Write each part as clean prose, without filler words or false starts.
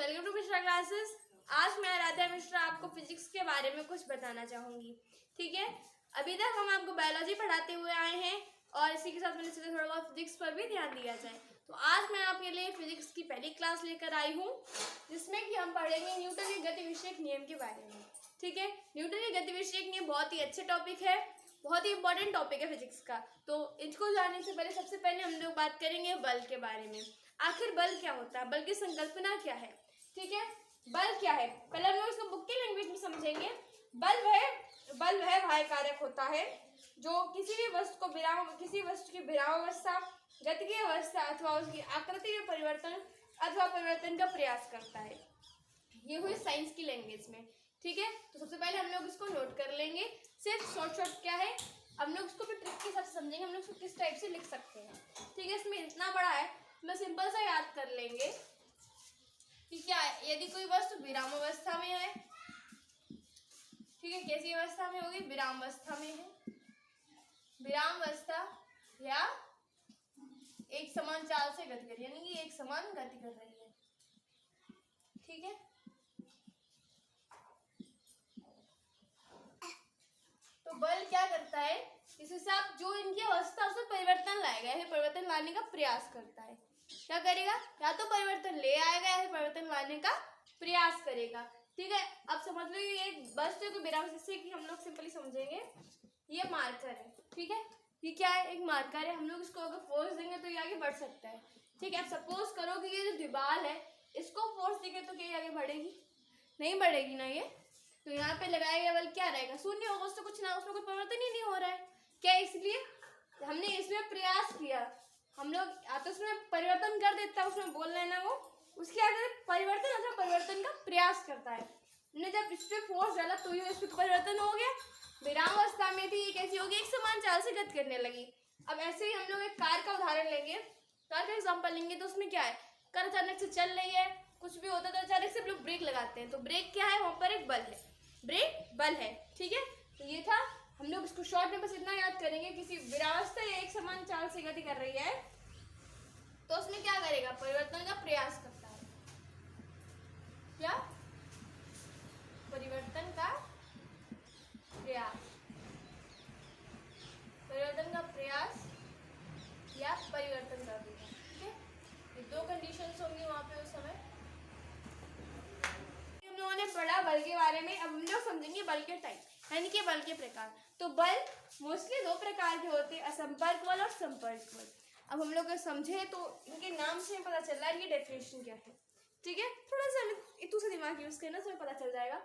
Welcome to Mishra classes. आज मैं राधा मिश्रा आपको फिजिक्स के बारे में कुछ बताना चाहूँगी। ठीक है, अभी तक हम आपको बायोलॉजी पढ़ाते हुए आए हैं और इसी के साथ मैंने सोचा थोड़ा बहुत फिजिक्स पर भी ध्यान दिया जाए। तो आज मैं आपके लिए फिजिक्स की पहली क्लास लेकर आई हूँ, जिसमें कि हम पढ़ेंगे न्यूटन के गति विषयक नियम के बारे में। ठीक है, न्यूटन के गति विषयक नियम बहुत ही अच्छे टॉपिक है, बहुत ही इंपॉर्टेंट टॉपिक है फिजिक्स का। तो इसको जानने से पहले सबसे पहले हम लोग बात करेंगे बल के बारे में। आखिर बल क्या होता है, बल की संकल्पना क्या है। ठीक है, बल क्या है, पहले हम लोग इसको बुक की लैंग्वेज में समझेंगे। बल वह बाह्य कारक होता है जो किसी वस्तु की विरामावस्था, गति की अवस्था अथवा उसकी आकृति में परिवर्तन का प्रयास करता है। ये हुई साइंस की लैंग्वेज में। ठीक है, तो सबसे पहले हम लोग इसको नोट कर लेंगे। सिर्फ शॉर्ट क्या है, हम लोग इसको भी ट्रिक के साथ समझेंगे, हम लोग इसको किस टाइप से लिख सकते हैं। ठीक है, इसमें इतना बड़ा है, मैं सिंपल सा याद कर लेंगे कि क्या है, यदि कोई वस्तु विराम अवस्था में है, ठीक है, कैसी अवस्था में होगी, विराम अवस्था में है, विराम अवस्था या एक समान चाल से गति कर रही है, यानी कि एक समान गति कर रही है। ठीक है, तो बल क्या करता है, इस हिसाब जो इनकी अवस्था उसमें परिवर्तन लाएगा या परिवर्तन लाने का प्रयास करता है। क्या करेगा, या तो परिवर्तन ले आएगा या फिर परिवर्तन लाने का प्रयास करेगा। ठीक है, अब समझ लो ये एक वस्तु को विराम, जिससे कि हम लोग सिंपली समझेंगे, ये मार्कर है। ठीक है, ये क्या है, एक मार्कर है। हम लोग इसको अगर फोर्स देंगे तो ये आगे बढ़ सकता है। ठीक है, अब सपोज करो कि ये जो दीवार है, इसको फोर्स देंगे तो क्या आगे बढ़ेगी, नहीं बढ़ेगी ना ये। तो यहाँ पे लगाया गया बल क्या रहेगा, शून्य होगा, उससे कुछ ना, उसमें कोई परिवर्तन ही नहीं हो रहा है। क्या, इसलिए हमने इसमें प्रयास किया, हम लोग या तो उसमें परिवर्तन कर देता है, उसमें बोल रहे ना वो, उसके आगे परिवर्तन अथवा परिवर्तन का प्रयास करता है। हमने जब इस पे फोर्स डाला तो ये इस पे परिवर्तन हो गया, विराम अवस्था में थी, ये कैसी होगी, एक समान चाल से गति करने लगी। अब ऐसे ही हम लोग एक कार का उदाहरण लेंगे, कार का एग्जाम्पल लेंगे। तो उसमें क्या है, कार अचानक से चल रही है, कुछ भी होता है तो अचानक से हम लोग ब्रेक लगाते हैं, तो ब्रेक क्या है, वहां पर एक बल है, ब्रेक बल है। ठीक है, तो ये था, हम लोग इसको शॉर्ट में बस इतना याद करेंगे, किसी विरावस्था या एक समान चाल से गति कर रही है तो उसमें क्या करेगा, परिवर्तन का प्रयास करता है। क्या, परिवर्तन का प्रयास, परिवर्तन का प्रयास या परिवर्तन कर देगा। ठीक है, ये दो कंडीशंस होंगी वहां पे उस समय। हम लोगों ने पढ़ा बल के बारे में, अब हम लोग समझेंगे बल के टाइप, यानी कि बल के प्रकार। तो बल मोस्टली दो प्रकार के होते हैं, असंपर्क बल और संपर्क बल। अब हम लोग समझे तो इनके नाम से पता चल रहा है इनकी डेफिनेशन क्या है। ठीक है, थोड़ा सा इतू से दिमाग यूज करना, तो पता चल जाएगा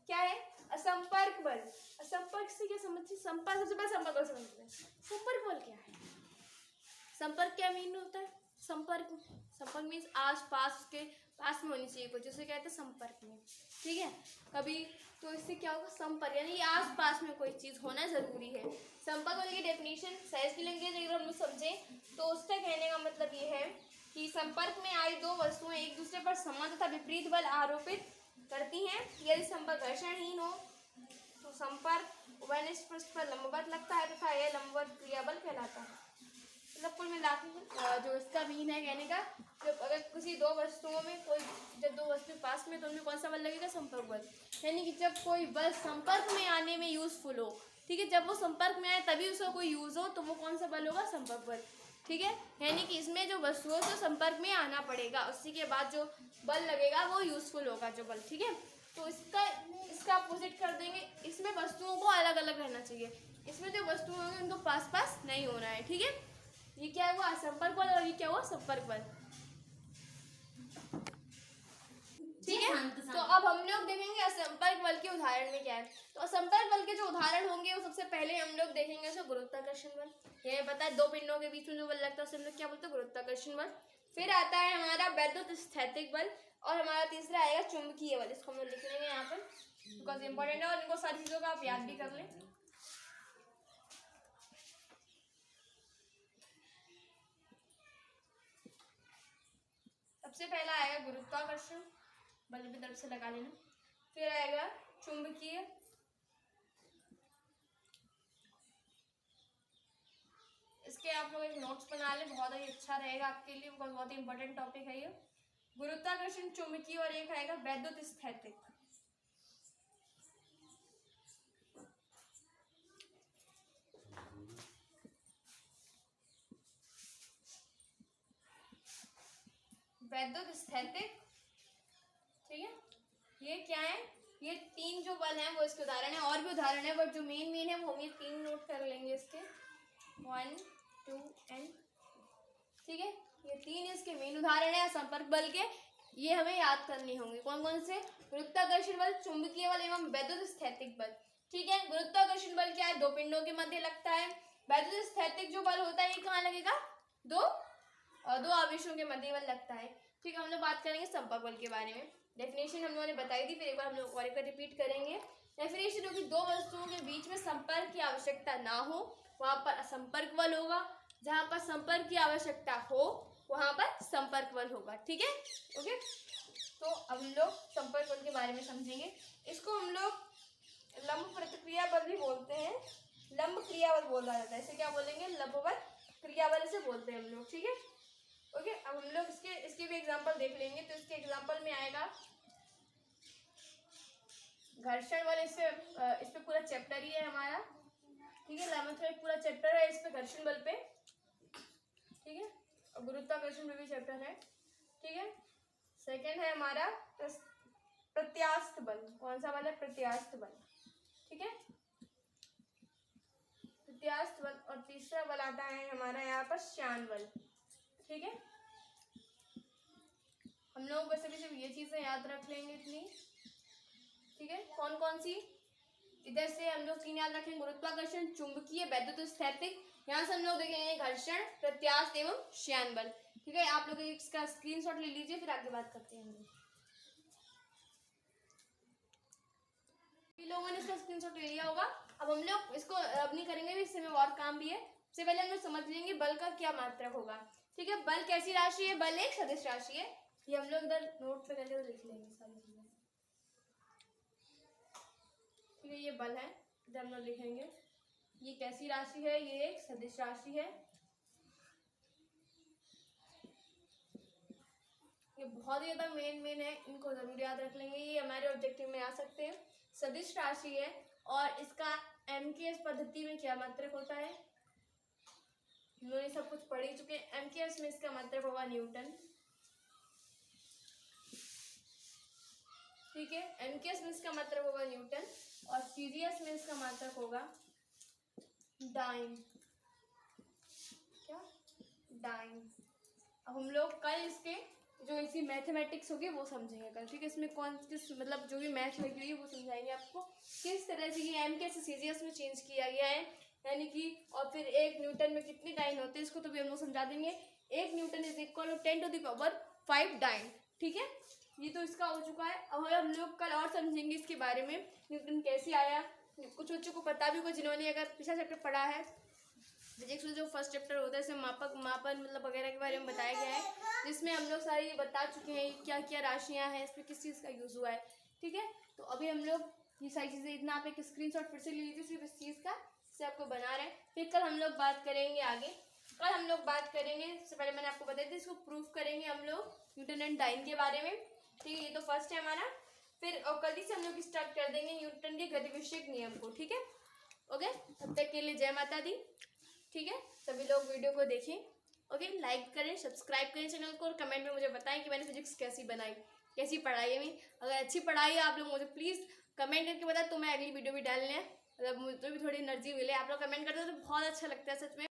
क्या है असंपर्क बल। असंपर्क से क्या समझते, संपर्क, सबसे पहले संपर्क बल समझते हैं। संपर्क बल क्या है, संपर्क क्या मीन होता है, संपर्क मीन्स आस पास, उसके पास में होनी चाहिए कुछ, जिसे कहते हैं संपर्क में। ठीक है, कभी तो इससे क्या होगा, संपर्क यानी आस पास में कोई चीज होना जरूरी है। संपर्क बल की डेफिनेशन साइंस की लैंग्वेज अगर हम लोग समझे तो उसका कहने का मतलब ये है कि संपर्क में आई दो वस्तुएं एक दूसरे पर समान तथा विपरीत बल आरोपित करती हैं। यदि संपर्क घर्षणहीन हो तो संपर्क उभयनिष्ठ पृष्ठ पर लंबवत लगता है तथा यह लंबवत क्रियाबल कहलाता है। मतलब कुल मिला के जो इसका मीन है कहने का, जब अगर किसी दो वस्तुओं में कोई, जब दो वस्तु पास में तो उनमें कौन सा बल लगेगा, संपर्क बल। यानी कि जब कोई बल संपर्क में आने में यूजफुल हो, ठीक है, जब वो संपर्क में आए तभी उसका कोई यूज हो, तो वो कौन सा बल होगा, संपर्क बल। ठीक है, यानी कि इसमें जो वस्तुओं से संपर्क में आना पड़ेगा, उसी के बाद जो बल लगेगा वो यूजफुल होगा जो बल। ठीक है, तो इसका अपोजिट कर देंगे, इसमें वस्तुओं को अलग अलग रहना चाहिए, इसमें जो वस्तुएं होंगी उनको पास पास नहीं होना है। ठीक है, ये क्या हुआ, असंपर्क बल, और ये क्या हुआ, संपर्क बल। ठीक है, तो अब हम लोग देखेंगे असंपर्क बल के उदाहरण में क्या है। तो असंपर्क बल के जो उदाहरण होंगे वो सबसे पहले हम लोग देखेंगे उसको गुरुत्वाकर्षण बल। ये पता है, दो पिंडों के बीच में जो बल लगता है उसे हम लोग क्या बोलते हैं, गुरुत्वाकर्षण बल। फिर आता है हमारा वैद्युत स्थैतिक बल, और हमारा तीसरा आएगा चुंबकीय बल। इसको हम लोग लिख लेंगे यहाँ पर, बिकॉज इंपॉर्टेंट है और इनको सारी चीजों का आप याद भी कर लें। सबसे पहला आएगा गुरुत्वाकर्षण बल, भी तरफ से लगा लेना। फिर आएगा चुंबकीय, इसके आप लोग एक नोट्स बना लें, बहुत ही अच्छा रहेगा आपके लिए, बहुत ही इंपॉर्टेंट टॉपिक है ये। गुरुत्वाकर्षण चुंबकीय और एक आएगा वैद्युत स्थैतिक। वैद्युत स्थैतिक, ठीक है। ये क्या है, ये तीन जो बल हैं वो इसके उदाहरण है, और भी उदाहरण है, बट जो मेन है वो हम ये तीन नोट कर लेंगे इसके, 1 2 एंड, ठीक है। ये तीन इसके मेन उदाहरण है संपर्क बल के, ये हमें याद करने होंगे। कौन कौन से, गुरुत्वाकर्षण बल, चुंबकीय बल एवं वैद्युत स्थैतिक बल, ठीक है। गुरुत्वाकर्षण बल क्या है, दो पिंडों के मध्य लगता है। वैद्युत स्थैतिक जो बल होता है ये कहाँ लगेगा, दो आवेशों के मध्य बल लगता है, ठीक है। हम लोग बात करेंगे संपर्क बल के बारे में। डेफिनेशन हम लोगों ने बताई थी, फिर एक बार हम लोग और एक बार रिपीट करेंगे। डेफिनेशन होगी, दो वस्तुओं के बीच में संपर्क की आवश्यकता ना हो वहां पर असंपर्क बल होगा, जहां पर संपर्क की आवश्यकता हो वहां पर संपर्क बल होगा, ठीक है। ओके, तो अब हम लोग संपर्क बल के बारे में समझेंगे। इसको हम लोग लंब प्रतिक्रिया बल भी बोलते हैं, लंब क्रिया बल बोला जाता है, इसे क्या बोलेंगे, लंबवत क्रिया बल से बोलते हैं हम लोग, ठीक है। ओके, अब हम लोग इसके भी एग्जांपल देख लेंगे। तो इसके एग्जांपल में आएगा घर्षण बल, इस पे पूरा चैप्टर ही है हमारा, ठीक है। 11th में पूरा चैप्टर है इस पे घर्षण बल पे, ठीक है। और गुरुत्वाकर्षण में भी चैप्टर है, ठीक है। सेकंड है हमारा प्रत्यास्थ बल। कौन सा बल है, प्रत्यास्थ बल, ठीक है, प्रत्यास्थ बल। और तीसरा बल आता है हमारा यहाँ पर श्यान बल, ठीक है। हम लोग वैसे भी सिर्फ ये चीजें याद रख लेंगे इतनी, ठीक है। कौन कौन सी, इधर से हम लोग तीन याद रखेंगे, गुरुत्वाकर्षण, चुंबकीय, वैद्युत स्थैतिक। यहाँ से हम लोग देखेंगे घर्षण, प्रत्यास्थ एवं श्यान बल, ठीक है। आप लोग इसका स्क्रीनशॉट ले लीजिए, फिर आगे बात करते हैं हम लोग। लोगों ने इसका स्क्रीनशॉट ले लिया होगा। अब हम लोग इसको अब नहीं करेंगे, इससे में और काम भी है। सबसे पहले हम लोग समझ लेंगे बल का क्या मात्रक होगा, ठीक है। बल कैसी राशि है, बल एक सदिश राशि है। ये हम लोग इधर नोट पे करके तो लिख लेंगे सारी चीजें, ठीक है। ये बल है, इधर हम लोग लिखेंगे। ये कैसी राशि है, ये एक सदिश राशि है। ये बहुत ही ज्यादा मेन है, इनको जरूर याद रख लेंगे, ये हमारे ऑब्जेक्टिव में आ सकते हैं। सदिश राशि है और इसका एमकेएस पद्धति में क्या मात्रक होता है, हम लोग ये सब कुछ पढ़ ही चुके हैं। एमकेएस में इसका मात्रक होगा न्यूटन, ठीक है। एमकेएस में इसका मात्रक होगा न्यूटन और सीजीएस में इसका मात्रक होगा डाइन, क्या, डाइन। अब हम लोग कल इसके जो इसी मैथमेटिक्स होगी वो समझेंगे कल, ठीक है। इसमें कौन किस मतलब जो भी मैथ लगी हुई है वो समझाएंगे आपको, किस तरह से ये एमकेएस से सीजीएस में चेंज किया गया है, यानी कि। और फिर एक न्यूटन में कितने डाइन होते हैं इसको तो भी हम लोग समझा देंगे। एक newton is equal to 10⁵ dyne, ठीक है। ये तो इसका हो चुका है। अब हम लोग कल और समझेंगे इसके बारे में, न्यूटन कैसे आया। कुछ बच्चों को पता भी होगा जिन्होंने अगर पिछला चैप्टर पढ़ा है, फिजिक्स में जो फर्स्ट चैप्टर होता है इसमें मापन मतलब वगैरह के बारे में बताया गया है, जिसमें हम लोग सारी ये बता चुके हैं क्या क्या राशियां हैं, इसमें किस चीज़ का यूज़ हुआ है, ठीक है। तो अभी हम लोग ये सारी चीज़ें, इतना आप एक स्क्रीनशॉट फिर से ले लीजिए सिर्फ इस चीज़ का, जिससे आपको बना रहे हैं। फिर कल हम लोग बात करेंगे आगे, कल हम लोग बात करेंगे, इससे पहले मैंने आपको बताया था, इसको प्रूफ करेंगे हम लोग न्यूटन एंड डाइन के बारे में, ठीक है। ये तो फर्स्ट है हमारा। फिर और कल ही से हम लोग स्टार्ट कर देंगे न्यूटन के गतिविषयक नियम को, ठीक है। ओके, तब तक के लिए जय माता दी, ठीक है। सभी लोग वीडियो को देखें, ओके। लाइक करें, सब्सक्राइब करें चैनल को, और कमेंट में मुझे बताएं कि मैंने फिजिक्स कैसी बनाई, कैसी पढ़ाई है। अगर अच्छी पढ़ाई है आप लोग मुझे प्लीज़ कमेंट करके बताएं, तो मैं अगली वीडियो भी डालने हैं, मतलब मुझे भी थोड़ी एनर्जी मिले। आप लोग कमेंट करते हो तो बहुत अच्छा लगता है सच में।